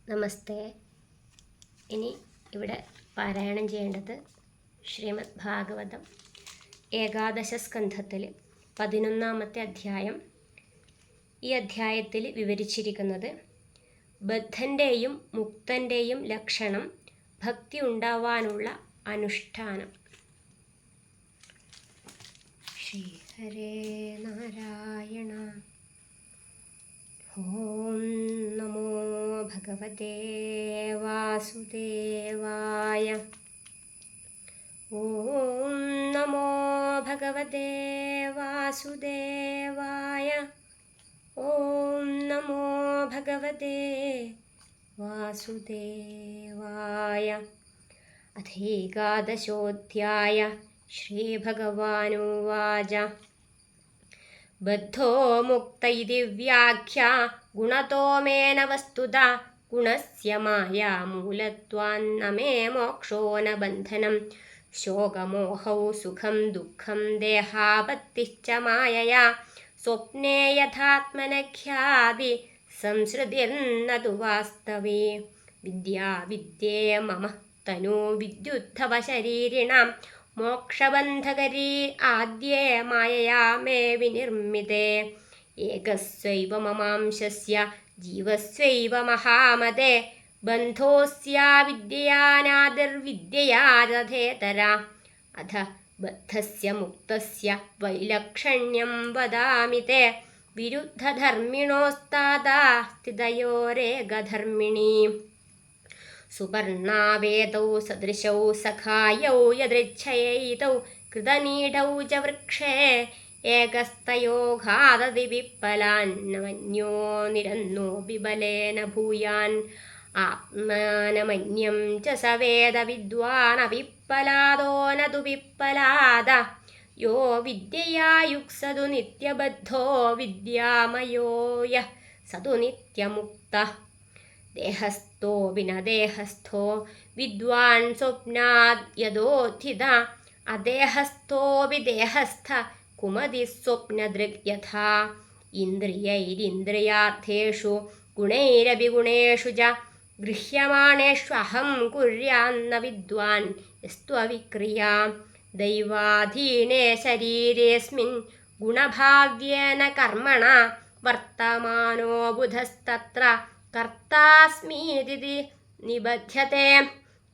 നമസ്തേ. ഇനി ഇവിടെ പാരായണം ചെയ്യേണ്ടത് ശ്രീമദ് ഭാഗവതം ഏകാദശ സ്കന്ധത്തിൽ 11-ാമത്തെ അധ്യായം. ഈ അധ്യായത്തിൽ വിവരിച്ചിരിക്കുന്നത് ബദ്ധൻ്റെയും മുക്തൻ്റെയും ലക്ഷണം, ഭക്തി ഉണ്ടാവാനുള്ള അനുഷ്ഠാനം. ശ്രീഹരേ നാരായണ. ഓം നമോ ഭഗവതേ വാസുദേവായ. ഓം നമോ ഭഗവതേ വാസുദേവായ. ഓം നമോ ഭഗവതേ വാസുദേവായ. അഥേകാദശോऽധ്യായ. ശ്രീഭഗവാനുവാച. ബദ്ധോ മുക്ത ഇതി വ്യാഖ്യാ ഗുണതോ മേന വസ്തുത ഗുണസ്യ മായാ മൂലത്വാന്ന മേ മോക്ഷോ ന ബന്ധനം ശോകമോഹൗ സുഖം ദുഃഖം ദേഹാപത്തിശ്ച മായയാ സ്വപ്നേ യഥാത്മനഖ്യാതി സംസൃതിർന തു വാസ്തവേ. വിദ്യാ വിദ്യേ മമ തനു വിദ്യുദ്ധവ ശരീരിണാം മോക്ഷബന്ധകരീ ആദ്യേ മായയാ മേ വിനിർമ്മിതേ. ഏകസ്വൈവ മമാംശസ്യ ജീവസ്വൈവ മഹാമതേ ബന്ധോസ്യാ വിദ്യയാനാദിർവിദ്യയാ തഥേതരാ. അഥ ബദ്ധസ്യ മുക്തസ്യ വൈലക്ഷണ്യം വദാമി തേ. വിരുദ്ധധർമ്മിണോസ്താദാ സ്ഥിതയോരേകധർമ്മിണീ. സുപർണാവേതൗ സദൃശൗ സഖായൗ യദൃച്ഛയൈതൗ കൃതനീഢൗ ച വൃക്ഷേ ഏകസ്തയോ ഘാതതി വിപ്പലാന്നമന്യോ നിരന്നോ ബിബലേന ഭൂയാൻ. ആത്മാനമന്യം ച സവേദ വിദ്വാൻ അവിപ്പലാദോ ന തു വിപ്പലാദ. യോ വിദ്യയാ യുക്സതു നിത്യബദ്ധോ വിദ്യാമയോ യഃ സതു നിത്യമുക്തഃ. ദേഹസ്ഥോ വിനദേഹസ്ഥോ വിദ്വാൻ സ്വപ്നാദ് യഥോത്ഥിത. അദേഹസ്ഥോപി ദേഹസ്ഥ കുമതി സ്വപ്നദൃഗ് യഥാ. ഇന്ദ്രിയൈരിന്ദ്രിയാർത്ഥേഷു ഗുണൈരഭിഗുണേഷു ച ഗൃഹ്യമാണേഷു അഹം കുര്യാന്ന വിദ്വാൻ യസ്ത്വവിക്രിയാ. ദൈവാധീനേ ശരീരേസ്മിൻ ഗുണഭാവ്യേന കർമ്മണ വർത്തമാനോ ബുധസ്തത്ര കർത്താസ്മീതി നിബധ്യത്തെ.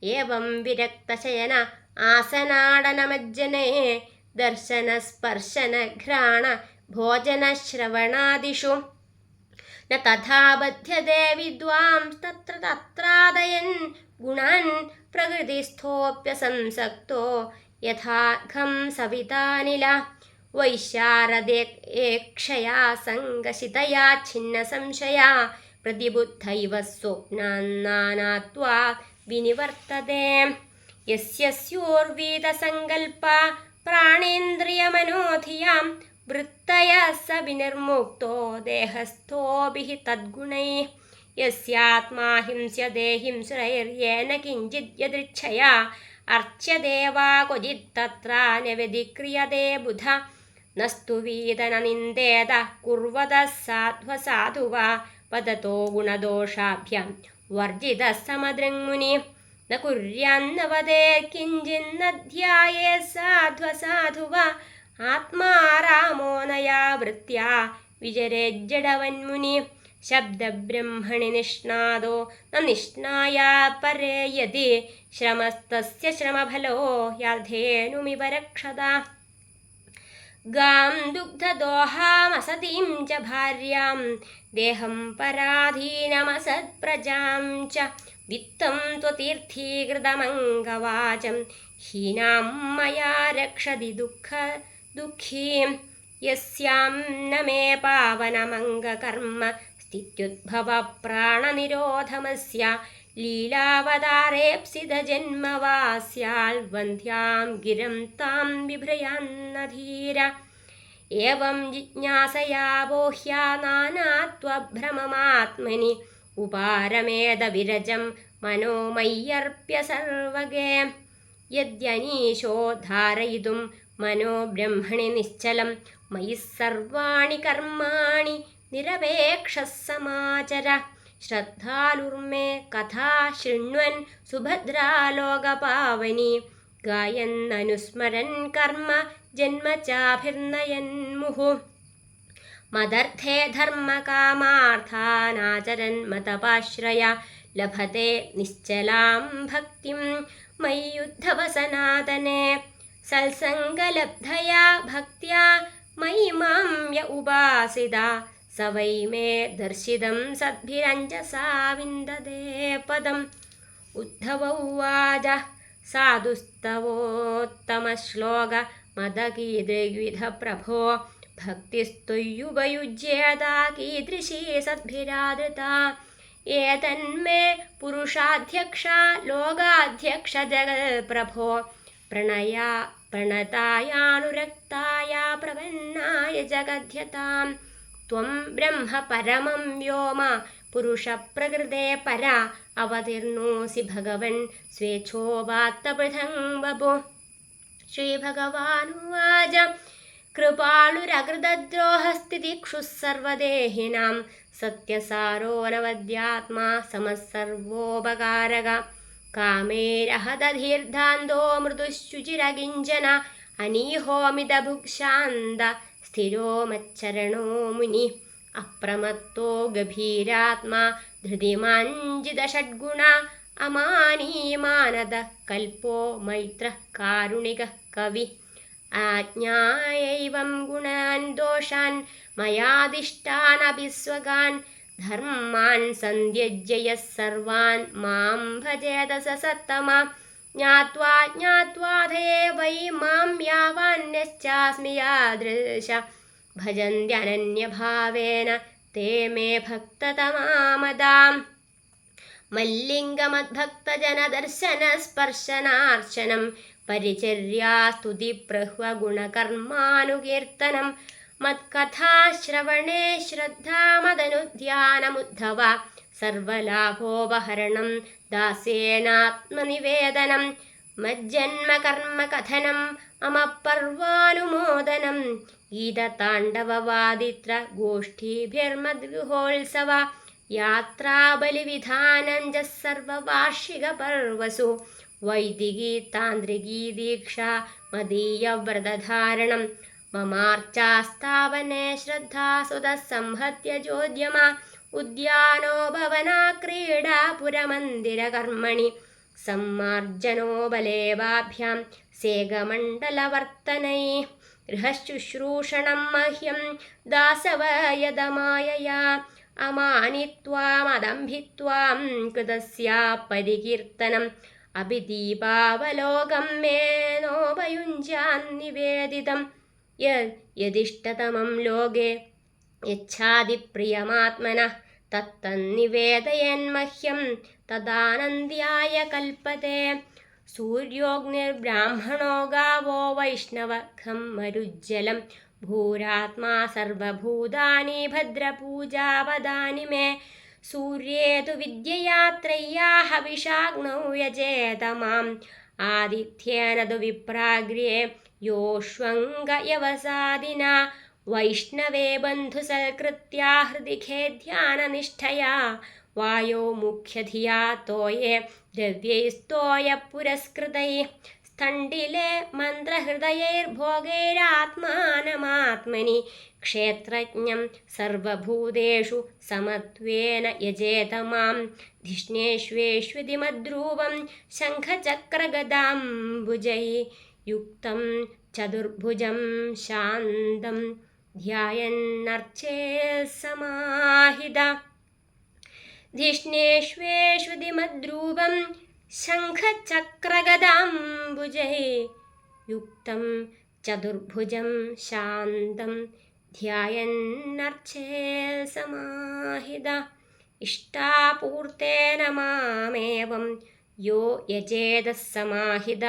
ഏവം വിരക്തശയന ആസനാടനമജ്ജനേ ദർശനസ്പർശന ഘ്രാണ ഭോജനശ്രവണാദിഷു ന തഥാ ബധ്യതേ വിദ്വാംസ്തത്ര തത്രാദയൻ ഗുണാൻ. പ്രകൃതിസ്ഥോപ്യസംസക്തോ യഥാഘം സവിതാനില. വൈശാരദേക്ഷയാ സംഗശിതയാ ഛിന്ന സംശയാ പ്രതിബുദ്ധൈവ സ്വപ്നാന്നാനാത്വാ വിനിവർത്തതേ. യസ്യോർവീതസങ്കൽപ്പാ പ്രാണേന്ദ്രിയമനോധിയാം വൃത്തയഃ സ വിനിർമുക്തോ ദേഹസ്ഥോഭിഃ തദ്ഗുണൈഃ. യസ്യാത്മാ ഹിംസ്യതേ ഹിംസ്രൈര്യേന കിഞ്ചിത് യദൃച്ഛയാ അർച്യതേ വാ ക്വചിത്തത്ര ന വ്യതിക്രിയതേ ബുധ. നസ്തു വീതന നിന്ദേത കുർവതഃ സാധ്വസാധുവാ വദതോ ഗുണദോഷാഭ്യാം വർജിതഃ സമദൃങ്മുനി. ന കുര്യാന്ന വദേത് കിഞ്ചിന്ന ധ്യായേത് സാധ്വസാധുവാ ആത്മാരാമോ നയാ വൃത്യാ വിചരേജ്ജഡവന്മുനി. ശബ്ദബ്രഹ്മണി നിഷ്ണാദോ ന നിഷ്ണായാ പരേ യതി ശ്രമസ്തസ്യ ശ്രമഫലോ യാധേനുമിവ രക്ഷത. ഗാം ദുഗ്ധദോഹാമസതീം ച ഭാര്യാം ദേഹം പരാധീനമസത്പ്രജാം ച വിത്തം ത്വതീർത്ഥീകൃതമംഗവാചം ഹീനാം മയാ രക്ഷതി ദുഃഖീം. യസ്യാം ന മേ പാവനമംഗകർമ്മ സ്ഥിത്യുദ്ഭവ പ്രാണനിരോധമസ്യ ലീലാവതാരേപ്സിതജന്മവാസ്യാൽ വന്ധ്യാം ഗിരം താം ബിഭ്രയാന്നധീര. ഏവം ജിജ്ഞാസയാ ബോഹ്യാ നാനാത്വഭ്രമമാത്മനി ഉപാരമേത വിരജം മനോമയ്യർപ്യ സർവഗേ. യദ്യനീശോ ധാരയിതും മനോ ബ്രഹ്മണി നിശ്ചലം മയി സർവാണി കർമാണി നിരപേക്ഷ സമാചര. ശ്രദ്ധാലുർമേ കഥാ ശൃണ്വൻ സുഭദ്രാലോകപാവനി ഗായന്നനുസ്മരൻ കർമ്മ ജന്മ ചാഭിർനയൻ മുഹു മദർത്ഥേ ധർമ്മകാമാർത്ഥാനാചരൻ മതപാശ്രയ ലഭത്തെ നിശ്ചലാം ഭക്തിം മയ്യുദ്ധവ സനാതനെ സത്സംഗലബ്ധയാ ഭക്ത്യാ മയി മാം യ ഉപാസിത സ വൈ മേ ദർശിതം സദ്ഭിരഞ്ജസാ വിന്ദതേ പദം ഉദ്ധവ ഉവാച സാധുസ്തവോത്തമശ്ലോക മദകീദൃഗ്വിധ പ്രഭോ ഭക്തിസ്ത്വയ്യുപയുജ്യേതാ കീദൃശീ സദ്ഭിരാദൃതാ ഏതന്മേ പുരുഷാധ്യക്ഷ ലോകാധ്യക്ഷ ജഗൽപ്രഭോ പ്രണതായാനുരക്തായ പ്രപന്നായ ജഗദ്ധ്യതാം ത്വം ബ്രഹ്മ പരമം വ്യോമ പുരുഷപ്രകൃതേ പരാ അവതീർണോസി ഭഗവൻ സ്വേച്ഛോപാത്തപൃഥം വപു ശ്രീഭഗവാനുവാച കൃപാളുരകൃതദ്രോഹസ്ഥിതിക്ഷുഃ സർവദേഹിനാം സത്യസാരോനവദ്യാത്മാ സമസ്സർവോപകാരക കാമേരഹതധീർധാന്തോ മൃദുശുചിരകിഞ്ചന അനീഹോമിതഭുക്ഷാന്ത സ്ഥിരോ മച്ചരണോ മുനി അപ്രമത്തോ ഗഭീരാത്മാ ധൃതിമാഞ്ജിതഷഡ്ഗുണ അമാനീമാനദ കൽപ്പോ മൈത്രഃ കാരുണികഃ കവി ആജ്ഞായൈവം ഗുണാൻ ദോഷാൻ മയാദിഷ്ടാനഭിസ്വഗാൻ ധർമാൻ സന്ധ്യജ്യ യഃ സർവാൻ മാം ഭജേത സ സത്തമ ജ്ഞാത്വാ ജ്ഞാത്വാധയേ വൈ മാം യാവാന്യശ്ചാസ്മി യാദൃശ ഭജന്ത്യനന്യഭാവേന തേ മേ ഭക്തതമാമതാം മല്ലിംഗമദ്ഭക്തജനദർശനസ്പർശനാർച്ചനം പരിചര്യാസ്തുതിപ്രഹ്വഗുണകർമാനുകീർത്തനം മത്കഥാശ്രവണേ ശ്രദ്ധാമദനുധ്യാനമുദ്ധവ സർവലാഭോപഹരണം ദാസേനാത്മനിവേദനം മജ്ജന്മകർമ്മകഥനം അമപർവാനുമോദനം ഗീതതാണ്ഡവവാദിത്ര ഗോഷ്ഠീഭിർമദ്ഗൃഹോത്സവ യാത്രാബലിവിധാനം ച സർവവാർഷികപർവസു വൈദികീ താന്ത്രികീ ദീക്ഷ മദീയവ്രതധാരണം മമാർച്ചാസ്ഥാപനെ ശ്രദ്ധാസുതസംഹത്യചോദ്യമ ഉദ്യാനോ ഭവനാ ക്രീഡാ പുരമന്ദിരകർമ്മണി സമ്മാർജനോ ബലേവാഭ്യാം സേകമണ്ഡലവർത്തനൈ ഗൃഹശുശ്രൂഷണം മഹ്യം ദാസവയദമായയാ അമാനിത്വാമദംഭിത്വാം കൃതസ്യാ പരികീർത്തനം അഭിദീപാവലോകം മേനോപയുഞ്ജാന്നിവേദിതം യദിഷ്ടതമം ലോകേ യച്ഛാദിപ്രിയമാത്മനഃ തത്തന്നിവേദയന്മഹ്യം തദാനന്ദ്യായ കൽപ്പതേ സൂര്യോഗ്നിർബ്രാഹ്മണോ ഗാവോ വൈഷ്ണവഖം മരുജ്ജലം ഭൂരാത്മാ സർവഭൂതാനി ഭദ്രപൂജാപദാനി മേ സൂര്യേതു വിദ്യയാത്രയ്യാ ഹവിഷാഗ്നൗ യജേത മാം ആദിത്യേന തു വിപ്രാഗ്രേ യോഷ്വംഗയവസാദിന വൈഷ്ണവേ ബന്ധുസൽകൃത്യാ ഹൃദി ഖേധ്യാനനിഷ്ഠയാ വായോ മുഖ്യധിയാ തോയേ ദ്രവ്യൈസ്തോയ പുരസ്കൃതൈഃ സ്ഥണ്ഡിലേ മന്ത്രഹൃദയൈർഭോഗൈരാത്മാനമാത്മനി ക്ഷേത്രജ്ഞം സർവഭൂതേഷു സമത്വേന യജേത മാം ധിഷ്ണേഷ്വേഷ്വിതിമദ്രൂപം ശംഖചക്രഗദാംബുജൈ യുക്തം ചതുർഭുജം ശാന്തം ധ്യായന്നർച്ചേ സമാഹിത ധിഷ്ണേഷ്വേഷ്വിതിമദ്രൂപം ശംഖചക്രഗദാംബുജൈ യുക്തം ചതുർഭുജം ശാന്തം ധ്യായന്നർച്ചേ സമാഹിത ഇഷ്ടാപൂർത്തേന മാമേവം യോ യജേതഃ സമാഹിത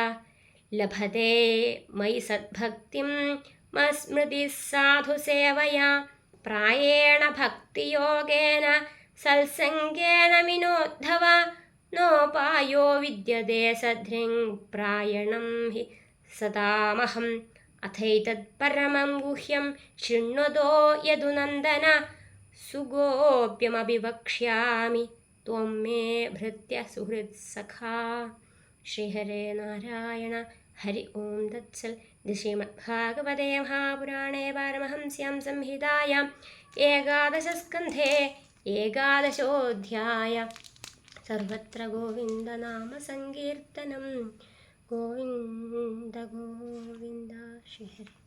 ലഭതേ മയി സദ്ഭക്തിം മസ്മൃതിഃ സാധുസേവയാ പ്രായേണ ഭക്തിയോഗേന സത്സംഗേന വിനോദ്ധവ നോപായോ വിദ്യതേ സധൃങ് പ്രായണം ഹി സദാമഹം അഥൈതത് പരമം ഗുഹ്യം ശൃണ്വതോ യദുനന്ദന സുഗോപ്യമപി വക്ഷ്യാമി ത്വം മേ ഭൃത്യ സുഹൃത്സഖാ. ശ്രീഹരേ നാരായണ ഹരി ഓം തത്സൽ. ശ്രീമദ്ഭാഗവതേ മഹാപുരാണേ പാരമഹംസ്യാം സംഹിതായാം ഏകാദശസ്കന്ധേ ഏകാദശോऽധ്യായ. സർവത്ര ഗോവിന്ദനാമസങ്കീർത്തനം. ഗോവിന്ദ ഗോവിന്ദ. ശ്രീഹരി.